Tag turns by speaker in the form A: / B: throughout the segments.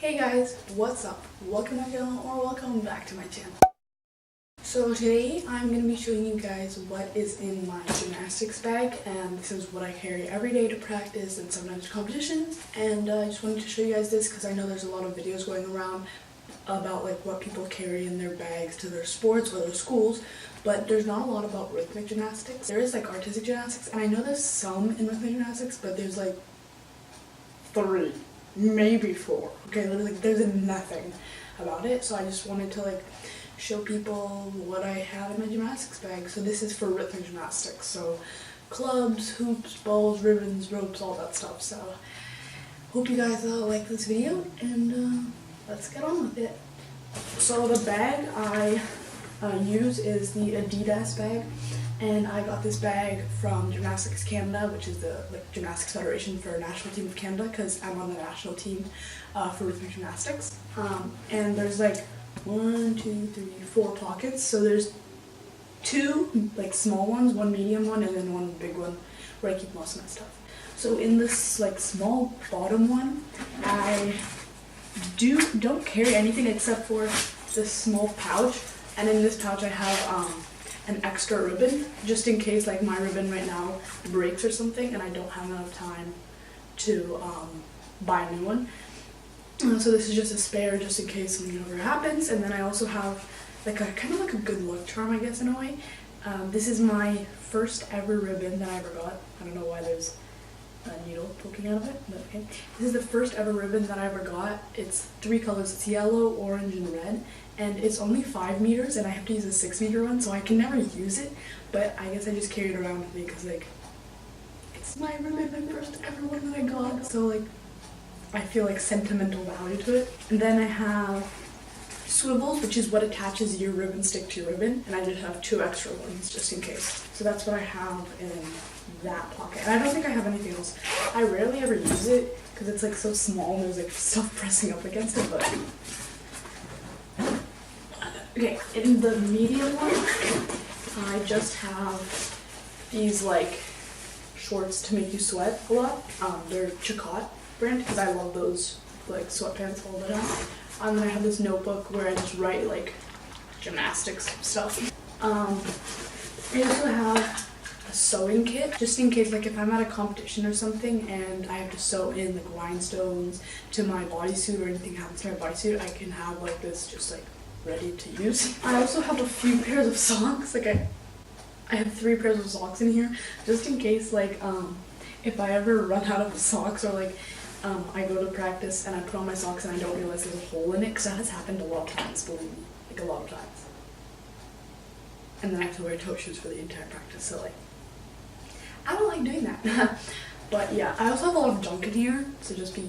A: Hey guys, what's up? Welcome to my channel or welcome back to my channel. So today I'm going to be showing you guys what is in my gymnastics bag, and this is what I carry every day to practice and sometimes competitions. And I just wanted to show you guys this because I know there's a lot of videos going around about like what people carry in their bags to their sports or their schools, but there's not a lot about rhythmic gymnastics. There is like artistic gymnastics, and I know there's some in rhythmic gymnastics, but there's like 3. Maybe 4. Okay, literally there's nothing about it, so I just wanted to like show people what I have in my gymnastics bag. So this is for rhythmic gymnastics, so clubs, hoops, balls, ribbons, ropes, all that stuff. So hope you guys like this video, and let's get on with it. So the bag I use is the Adidas bag, and I got this bag from Gymnastics Canada, which is the gymnastics federation for national team of Canada, because I'm on the national team for rhythmic gymnastics. And there's like 1, 2, 3, 4 pockets. So there's 2 like small ones, 1 medium one, and then 1 big one where I keep most of my stuff. So in this like small bottom one, I don't carry anything except for this small pouch, and in this pouch I have an extra ribbon, just in case like my ribbon right now breaks or something and I don't have enough time to buy a new one. So this is just a spare, just in case something ever happens. And then I also have like a kind of like a good luck charm, I guess, in a way. This is my first ever ribbon that I ever got. I don't know why there's a needle poking out of it, but okay. This is the first ever ribbon that I ever got. It's 3 colors. It's yellow, orange, and red. And it's only 5 meters, and I have to use a 6 meter one, so I can never use it. But I guess I just carry it around with me because like it's my ribbon, my first ever one that I got. So like I feel like sentimental value to it. And then I have swivels, which is what attaches your ribbon stick to your ribbon, and I just have 2 extra ones just in case. So that's what I have in that pocket. And I don't think I have anything else. I rarely ever use it because it's like so small and there's like stuff pressing up against it, but okay, in the medium one, I just have these like shorts to make you sweat a lot. They're Chakot brand because I love those like sweatpants all the time. And then I have this notebook where I just write like gymnastics stuff. I also have a sewing kit just in case like if I'm at a competition or something and I have to sew in like rhinestones to my bodysuit or anything happens to my bodysuit, I can have like this just like ready to use. I also have a few pairs of socks. Like I have 3 pairs of socks in here just in case like if I ever run out of socks or like I go to practice and I put on my socks and I don't realize there's a hole in it, because that has happened a lot of times, believe me, like a lot of times. And then I have to wear toe shoes for the entire practice, so like I don't like doing that. But yeah, I also have a lot of junk in here, so just be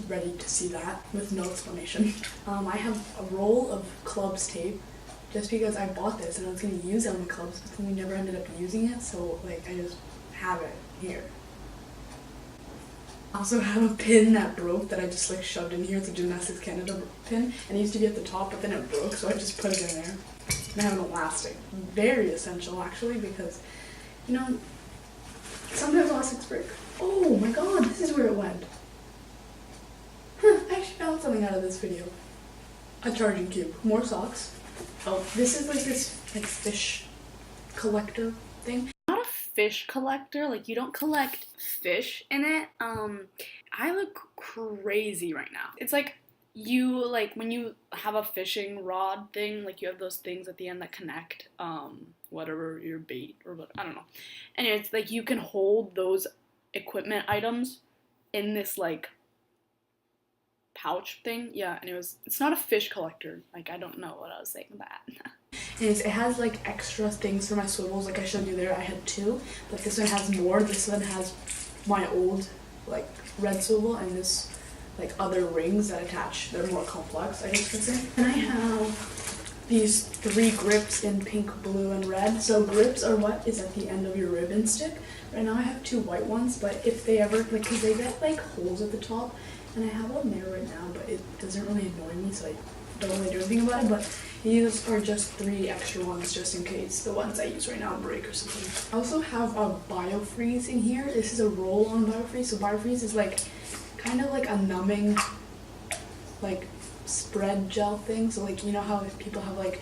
A: ready to see that with no explanation. I have a roll of clubs tape just because I bought this and I was going to use it on the clubs, but then we never ended up using it, so like I just have it here. I also have a pin that broke that I just like shoved in here. It's a Gymnastics Canada pin, and it used to be at the top, but then it broke, so I just put it in there. And I have an elastic. Very essential actually, because you know sometimes elastics break. Oh my god, this is where it went. I actually found something out of this video. A charging cube. More socks. Oh, this is like this like fish collector thing. Not a fish collector, like you don't collect fish in it. I look crazy right now. It's like you like when you have a fishing rod thing, like you have those things at the end that connect whatever your bait or what, I don't know. And it's like you can hold those equipment items in this like pouch thing. Yeah, and it's not a fish collector. Like I don't know what I was saying that. It has like extra things for my swivels, like I showed you there. I had 2, but this one has more. This one has my old like red swivel and this like other rings that attach. They're more complex, I guess you could say. And I have these 3 grips in pink, blue, and red. So grips are what is at the end of your ribbon stick. Right now I have 2 white ones, but if they ever like, cause they get like holes at the top, and I have one there right now, but it doesn't really annoy me, so I don't really do anything about it. But these are just 3 extra ones just in case the ones I use right now break or something. I also have a BioFreeze in here. This is a roll on BioFreeze. So BioFreeze is like kind of like a numbing like spread gel thing. So like, you know how if people have like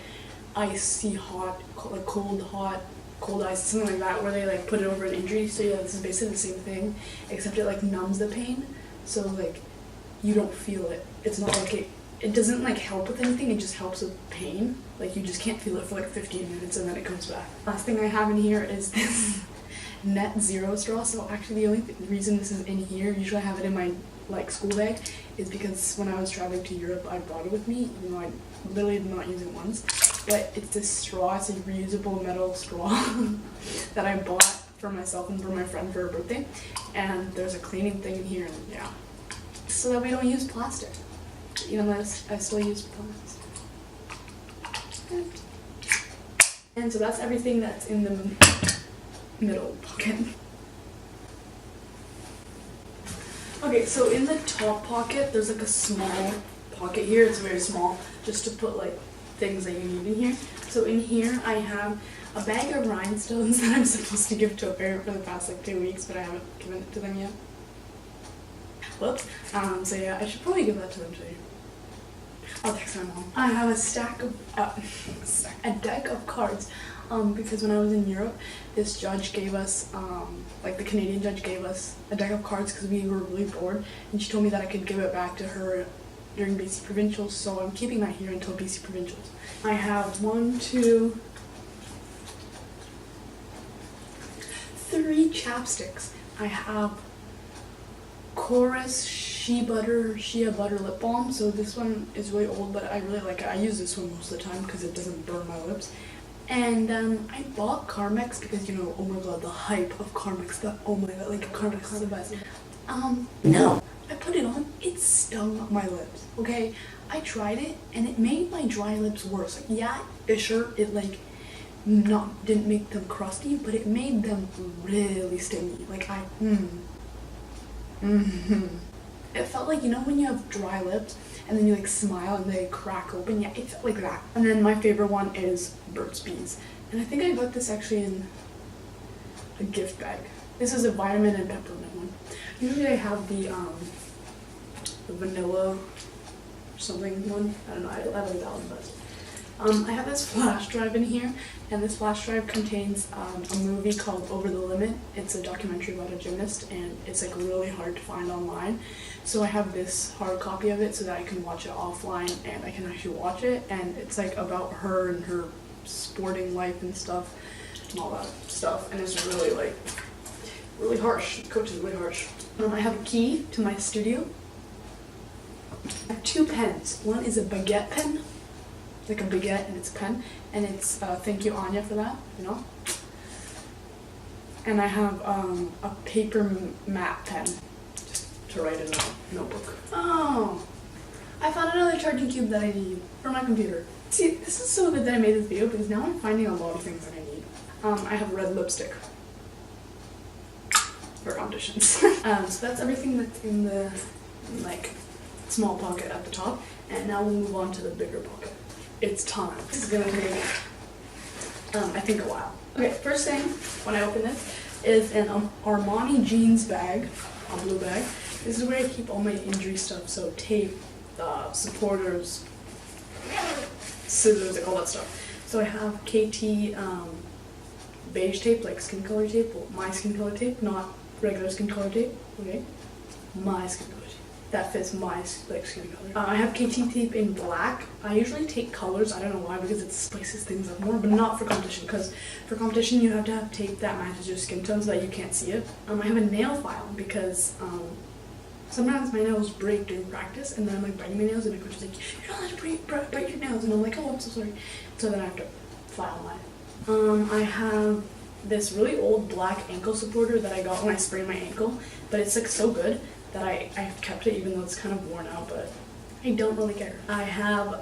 A: icy hot, like cold hot, cold ice, something like that, where they like put it over an injury. So yeah, this is basically the same thing, except it like numbs the pain. So like you don't feel it. It's not like it doesn't like help with anything, it just helps with pain. Like you just can't feel it for like 15 minutes and then it comes back. Last thing I have in here is this net zero straw. So actually the only reason this is in here, usually I have it in my like school bag, is because when I was traveling to Europe I brought it with me, even though I literally did not use it once. But it's this straw, it's a reusable metal straw that I bought for myself and for my friend for her birthday. And there's a cleaning thing in here, and yeah. So that we don't use plastic. Even though I still use plastic. And so that's everything that's in the middle pocket. Okay, so in the top pocket, there's like a small pocket here. It's very small, just to put like things that you need in here. So in here, I have a bag of rhinestones that I'm supposed to give to a parent for the past like 2 weeks, but I haven't given it to them yet. Whoops. So yeah, I should probably give that to them too. I'll text my mom. I have a stack of, a deck of cards, because when I was in Europe, this judge gave us, like the Canadian judge gave us a deck of cards because we were really bored, and she told me that I could give it back to her during BC Provincials, so I'm keeping that here until BC Provincials. I have 1, 2, 3 chapsticks. I have Chorus Shea Butter Lip Balm. So this one is really old, but I really like it. I use this one most of the time because it doesn't burn my lips. And I bought Carmex because, you know, oh my god, the hype of Carmex. Oh my god, like Carmex is the best. No. I put it on, it stung my lips, okay? I tried it, and it made my dry lips worse. Like, yeah, sure, it like didn't make them crusty, but it made them really stingy. Like It felt like, you know when you have dry lips and then you like smile and they crack open? Yeah, it felt like that. And then my favorite one is Burt's Bees. And I think I got this actually in a gift bag. This is a vitamin and peppermint one. Usually I have the vanilla something one. I don't know, I like that one best. I have this flash drive in here, and this flash drive contains a movie called Over the Limit. It's a documentary about a gymnast, and it's like really hard to find online. So I have this hard copy of it so that I can watch it offline and I can actually watch it. And it's like about her and her sporting life and stuff and all that stuff. And it's really like really harsh. The coach is really harsh. I have a key to my studio. I have 2 pens. One is a baguette pen, like a baguette, and it's a pen, and it's thank you Anya for that, you know. And I have a paper matte pen, just to write in a notebook. Oh, I found another charging cube that I need for my computer. See, this is so good that I made this video because now I'm finding a lot of things that I need. I have red lipstick for competitions. So that's everything that's in the like small pocket at the top, and now we'll move on to the bigger pocket. It's time. This is gonna take I think a while. Okay, first thing when I open this is an Armani jeans bag, a blue bag. This is where I keep all my injury stuff, so tape, supporters, scissors, like all that stuff. So I have KT beige tape, like skin color tape, well, my skin color tape, not regular skin color tape, okay? My skin color tape. That fits my like skin color. I have KT tape in black. I usually take colors, I don't know why, because it spices things up more, but not for competition, because for competition you have to have tape that matches your skin tone so that you can't see it. I have a nail file because sometimes my nails break during practice, and then I'm like biting my nails, and my coach is like, you're not allowed to bite your nails, and I'm like, oh, I'm so sorry. So then I have to file mine. I have this really old black ankle supporter that I got when I sprained my ankle, but it's like so good that I've kept it even though it's kind of worn out, but I don't really care. I have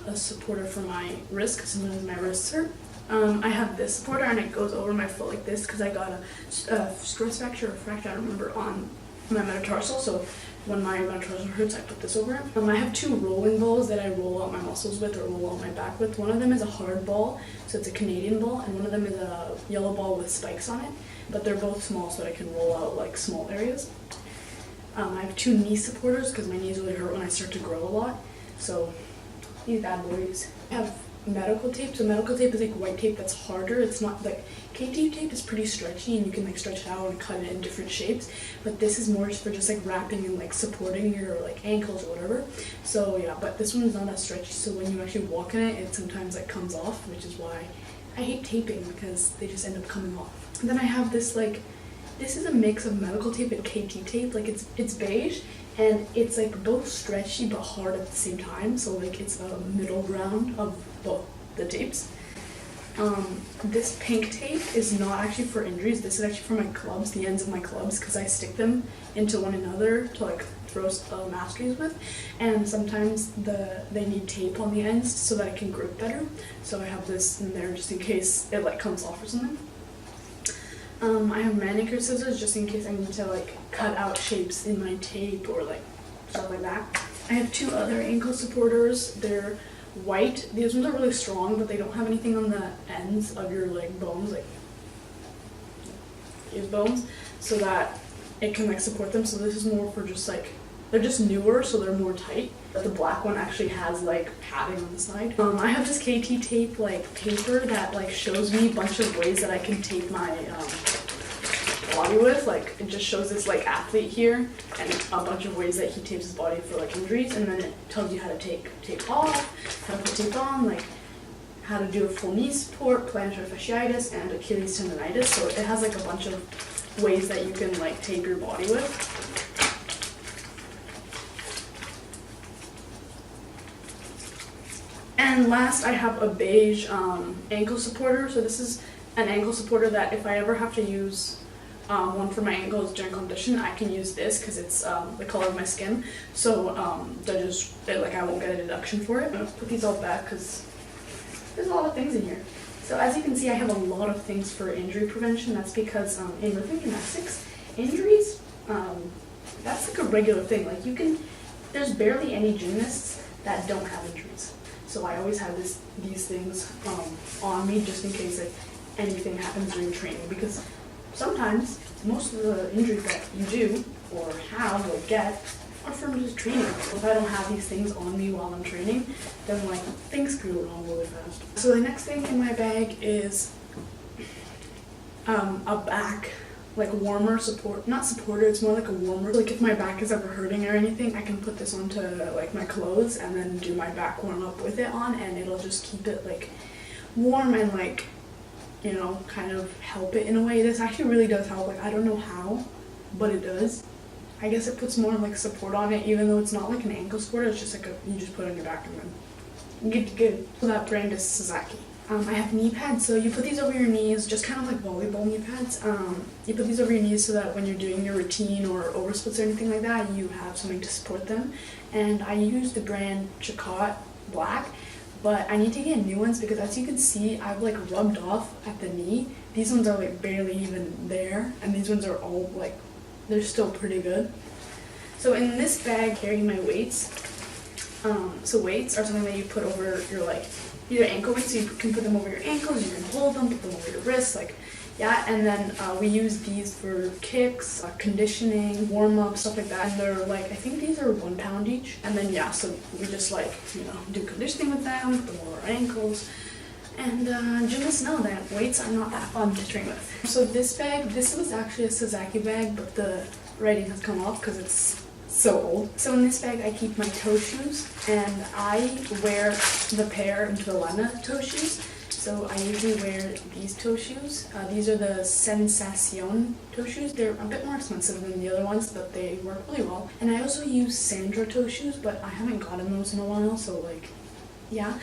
A: a supporter for my wrist because sometimes my wrists hurt. I have this supporter and it goes over my foot like this because I got a stress fracture or fracture, I don't remember, on my metatarsal, so when my metatarsal hurts I put this over it. I have 2 rolling balls that I roll out my muscles with or roll out my back with. One of them is a hard ball, so it's a Canadian ball, and one of them is a yellow ball with spikes on it, but they're both small so that I can roll out like small areas. I have 2 knee supporters because my knees really hurt when I start to grow a lot. So these bad boys. I have medical tape. So medical tape is like white tape that's harder. It's not like KT tape is pretty stretchy and you can like stretch it out and cut it in different shapes. But this is more for just like wrapping and like supporting your like ankles or whatever. So yeah, but this one is not as stretchy. So when you actually walk in it, it sometimes like comes off, which is why I hate taping because they just end up coming off. And then I have this like, this is a mix of medical tape and KT tape. Like it's beige and it's like both stretchy but hard at the same time. So like it's a middle ground of both the tapes. This pink tape is not actually for injuries. This is actually for my clubs, the ends of my clubs, because I stick them into one another to like throw masteries with, and sometimes they need tape on the ends so that I can grip better. So I have this in there just in case it like comes off or something. I have manicure scissors just in case I need to like cut out shapes in my tape or like stuff like that. I have 2 other ankle supporters. They're white. These ones are really strong, but they don't have anything on the ends of your like bones, like these bones, so that it can like support them. So this is more for just like, they're just newer, so they're more tight. But the black one actually has like padding on the side. I have this KT tape like paper that like shows me a bunch of ways that I can tape my body with. Like it just shows this like athlete here and a bunch of ways that he tapes his body for like injuries, and then it tells you how to take tape off, how to put tape on, like how to do a full knee support, plantar fasciitis, and Achilles tendonitis. So it has like a bunch of ways that you can like tape your body with. And last, I have a beige ankle supporter. So this is an ankle supporter that if I ever have to use one for my ankles during competition, I can use this because it's the color of my skin. So I won't get a deduction for it. I'm gonna put these all back because there's a lot of things in here. So as you can see, I have a lot of things for injury prevention. That's because in rhythmic gymnastics, injuries, that's like a regular thing. Like there's barely any gymnasts that don't have injuries. So I always have these things on me just in case like anything happens during training, because sometimes most of the injuries that you do or have or get are from just training. So if I don't have these things on me while I'm training, then like things could go wrong really fast. So the next thing in my bag is a back like warmer support, not supporter, it's more like a warmer. Like if my back is ever hurting or anything, I can put this onto like my clothes and then do my back warm up with it on, and it'll just keep it like warm and like, you know, kind of help it in a way. This actually really does help. Like I don't know how, but it does. I guess it puts more like support on it, even though it's not like an ankle supporter. It's just like you just put it on your back and then you get good. So that brand is Sasaki. I have knee pads, so you put these over your knees, just kind of like volleyball knee pads. You put these over your knees so that when you're doing your routine or oversplits or anything like that, you have something to support them. And I use the brand Chakot Black, but I need to get new ones because as you can see, I've like rubbed off at the knee. These ones are like barely even there, and these ones are all like, they're still pretty good. So in this bag, I carry my weights. So weights are something that you put over your like, either ankle weights, so you can put them over your ankles, you can hold them, put them over your wrists, like, yeah, and then we use these for kicks, conditioning, warm-up, stuff like that, and they're like, I think these are 1 pound each, and then yeah, so we just like, you know, do conditioning with them, put them over our ankles, and gymnasts know that weights are not that fun to train with. So this bag, this was actually a Sasaki bag, but the writing has come off because it's so old. So in this bag I keep my toe shoes, and I wear the pair of Velena toe shoes. So I usually wear these toe shoes. These are the Sensation toe shoes. They're a bit more expensive than the other ones, but they work really well. And I also use Sandra toe shoes, but I haven't gotten those in a while, so like, yeah.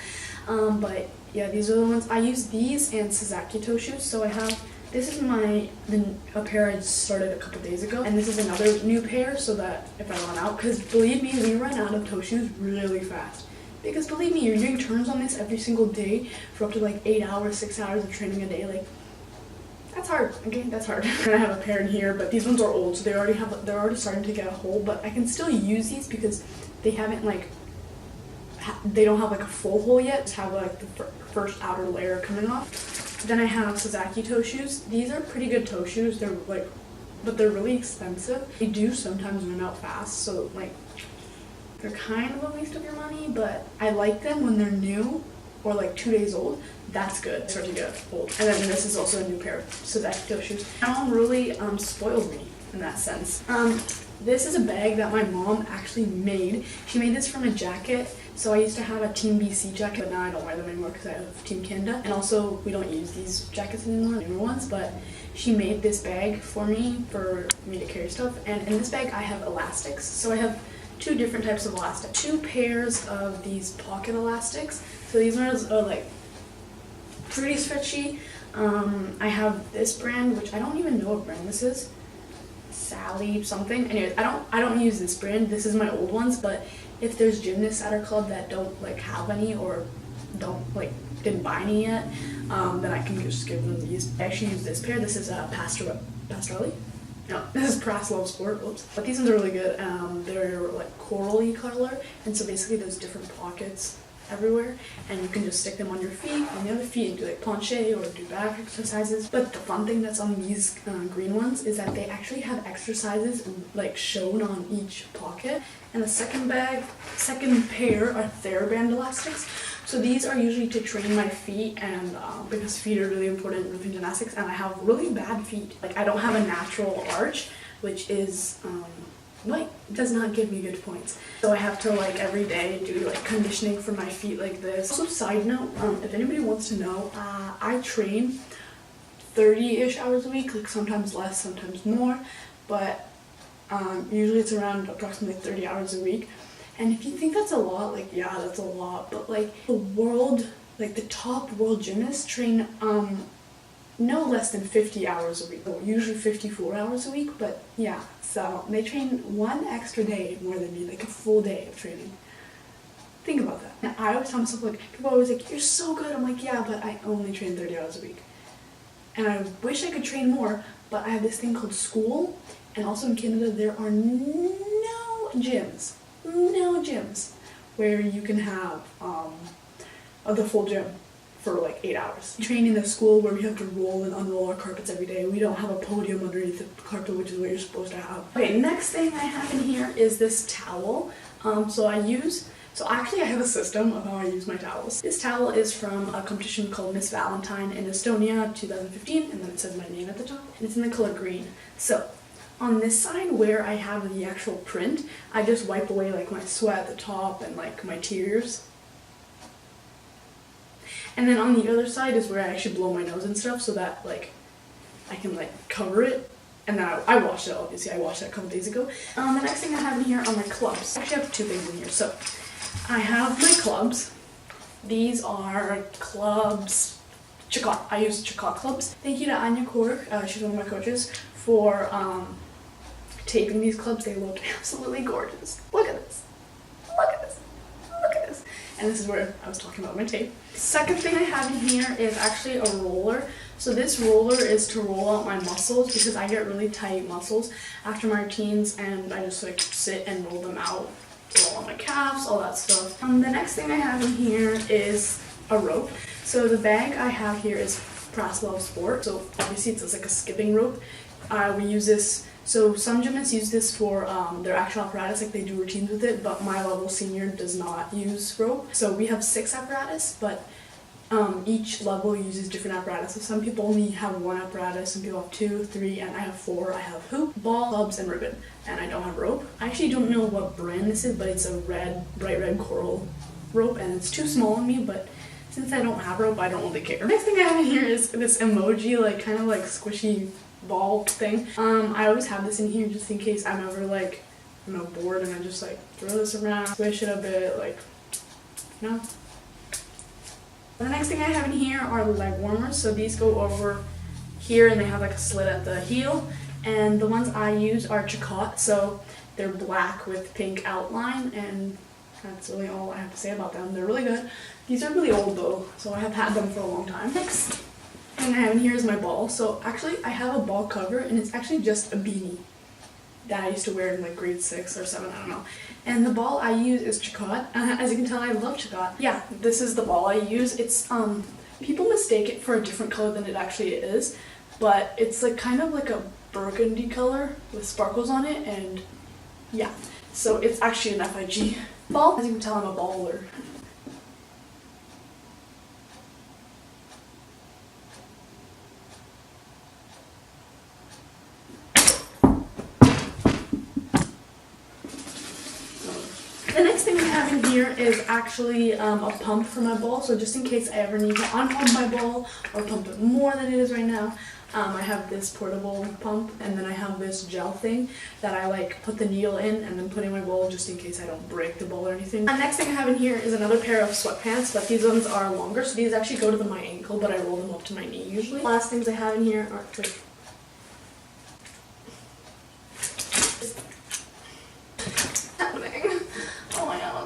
A: But yeah, these are the ones. I use these and Sasaki toe shoes. So I have, this is a pair I started a couple days ago, and this is another new pair so that if I run out, because believe me, we run out of toe shoes really fast. Because believe me, you're doing turns on this every single day for up to like 8 hours, 6 hours of training a day. Like, that's hard. Okay, that's hard. And I have a pair in here, but these ones are old, so they're already starting to get a hole. But I can still use these because they haven't like, they don't have like a full hole yet. Just have like the first outer layer coming off. Then I have Sasaki toe shoes. These are pretty good toe shoes. They're like but they're really expensive. They do sometimes run out fast, so like they're kind of a waste of your money, but I like them when they're new or like 2 days old. That's good. Start to get old. And then this is also a new pair of Sedecto shoes. My mom really spoiled me in that sense. This is a bag that my mom actually made. She made this from a jacket. So I used to have a Team BC jacket, but now I don't wear them anymore because I have Team Canada. And also, we don't use these jackets anymore, newer ones, but she made this bag for me to carry stuff. And in this bag, I have elastics. So I have 2 different types of elastics. 2 pairs of these pocket elastics. So these ones are like pretty stretchy. I have this brand, which I don't even know what brand this is. Sally something. Anyways, I don't use this brand. This is my old ones, but if there's gymnasts at our club that don't like have any or didn't buy any yet, then I can just give them these. I actually use this pair. This is a Pastorelli. No, this is Praslov Sport. Oops. But these ones are really good. They're like corally color, and so basically there's different pockets everywhere, and you can just stick them on your feet, on the other feet, and do like planche or do back exercises. But the fun thing that's on these green ones is that they actually have exercises like shown on each pocket. And the second pair are TheraBand elastics. So these are usually to train my feet, and because feet are really important in rhythmic gymnastics, and I have really bad feet. Like I don't have a natural arch, which is does not give me good points. So I have to like every day do like conditioning for my feet like this. Also, side note, if anybody wants to know, I train 30-ish hours a week, like sometimes less, sometimes more, but usually it's around approximately 30 hours a week. And if you think that's a lot, like yeah, that's a lot, but like the top world gymnasts train no less than 50 hours a week, usually 54 hours a week, but yeah, so they train 1 extra day more than me, like a full day of training. Think about that. And I always tell myself, like, people are always like, you're so good. I'm like, yeah, but I only train 30 hours a week. And I wish I could train more, but I have this thing called school, and also in Canada there are no gyms where you can have the full gym for like 8 hours. We train in a school where we have to roll and unroll our carpets every day. We don't have a podium underneath the carpet, which is what you're supposed to have. Okay, next thing I have in here is this towel. So actually I have a system of how I use my towels. This towel is from a competition called Miss Valentine in Estonia 2015, and then it says my name at the top, and it's in the color green. So on this side where I have the actual print, I just wipe away like my sweat at the top and like my tears. And then on the other side is where I actually blow my nose and stuff, so that like I can like cover it. And then I washed it, obviously. I washed it a couple days ago. The next thing I have in here are my clubs. Actually, I have 2 things in here. So I have my clubs. These are clubs, Chicot. I use Chicot clubs. Thank you to Anya Kork, she's one of my coaches, for taping these clubs. They look absolutely gorgeous. Look at this. Look at this. Look at this. And this is where I was talking about my tape. Second thing I have in here is actually a roller. So this roller is to roll out my muscles because I get really tight muscles after my routines, and I just like sit and roll them out, roll on my calves, all that stuff. The next thing I have in here is a rope. So the bag I have here is Praslov Sport. So obviously it's like a skipping rope. We use this. So some gymnasts use this for their actual apparatus, like they do routines with it, but my level senior does not use rope. So we have 6 apparatus, but each level uses different apparatus. So some people only have 1 apparatus, some people have 2, 3, and I have 4. I have hoop, ball, clubs, and ribbon, and I don't have rope. I actually don't know what brand this is, but it's a bright red coral rope, and it's too small on me, but since I don't have rope, I don't really care. Next thing I have in here is this emoji, like kind of like squishy ball thing. I always have this in here just in case I'm ever like, bored, and I just like throw this around, squish it a bit, like, The next thing I have in here are leg warmers. So these go over here and they have like a slit at the heel. And the ones I use are Chicot. So they're black with pink outline, and that's really all I have to say about them. They're really good. These are really old though, so I have had them for a long time. Next thing I have in here is my ball. So actually I have a ball cover, and it's actually just a beanie that I used to wear in like grade 6 or 7, I don't know. And the ball I use is Chicot. As you can tell, I love Chicot. Yeah, this is the ball I use. It's, people mistake it for a different color than it actually is, but it's like kind of like a burgundy color with sparkles on it, and yeah, so it's actually an FIG ball. As you can tell, I'm a baller. The next thing I have in here is actually a pump for my ball, so just in case I ever need to unpump my ball or pump it more than it is right now, I have this portable pump, and then I have this gel thing that I like put the needle in and then put in my bowl just in case I don't break the bowl or anything. The next thing I have in here is another pair of sweatpants, but these ones are longer, so these actually go to my ankle, but I roll them up to my knee usually. Last things I have in here are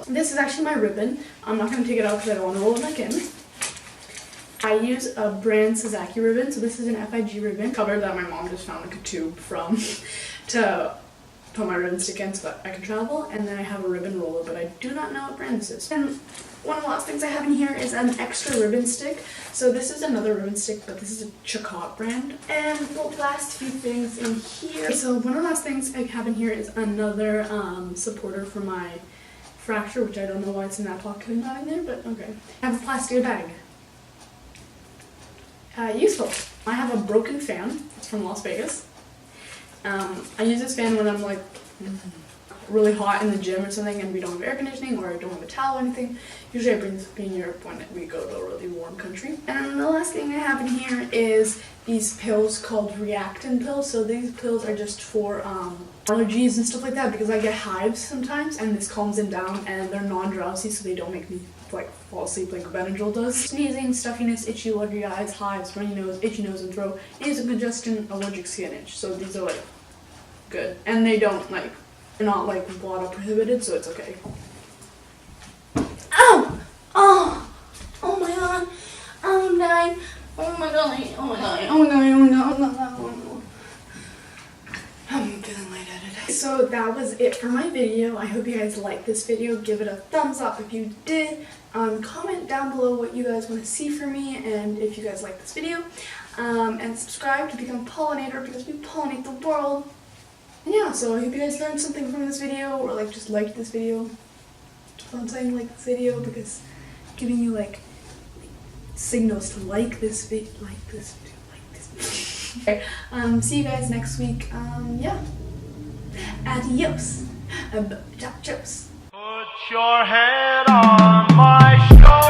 A: this is actually my ribbon. I'm not going to take it out because I don't want to roll it back in. I use a brand Sasaki ribbon, so this is an FIG ribbon cover that my mom just found like a tube from to put my ribbon stick in so that I can travel. And then I have a ribbon roller, but I do not know what brand this is. And one of the last things I have in here is an extra ribbon stick. So this is another ribbon stick, but this is a Chakot brand. And the last few things in here. So one of the last things I have in here is another supporter for my fracture, which I don't know why it's in that pocket and not in there, but okay. I have a plastic bag. Useful. I have a broken fan. It's from Las Vegas. I use this fan when I'm like really hot in the gym or something and we don't have air conditioning or I don't have a towel or anything. Usually I bring this in Europe when we go to a really warm country. And the last thing I have in here is these pills called Reactin pills. So these pills are just for allergies and stuff like that because I get hives sometimes, and this calms them down, and they're non-drowsy so they don't make me like fall asleep like Benadryl does. Sneezing, stuffiness, itchy, allergy eyes, hives, runny nose, itchy nose and throat, nasal congestion, allergic skin itch. So these are like good, and they don't like, they're not like water prohibited, so it's okay. Ow! Oh! Oh my god! I'm dying! Oh my god! Oh my god! Oh my god! Oh my god! Oh my god! Oh my god! I'm feeling lightheaded. So that was it for my video. I hope you guys liked this video. Give it a thumbs up if you did. Comment down below what you guys want to see from me and if you guys like this video. And subscribe to become a pollinator because we pollinate the world. And yeah, so I hope you guys learned something from this video or like just liked this video. I'm saying like this video because I'm giving you like signals to like this video, like this video, like this video. Okay, see you guys next week. Yeah. Adios. Adios.
B: Put your head on my shoulder.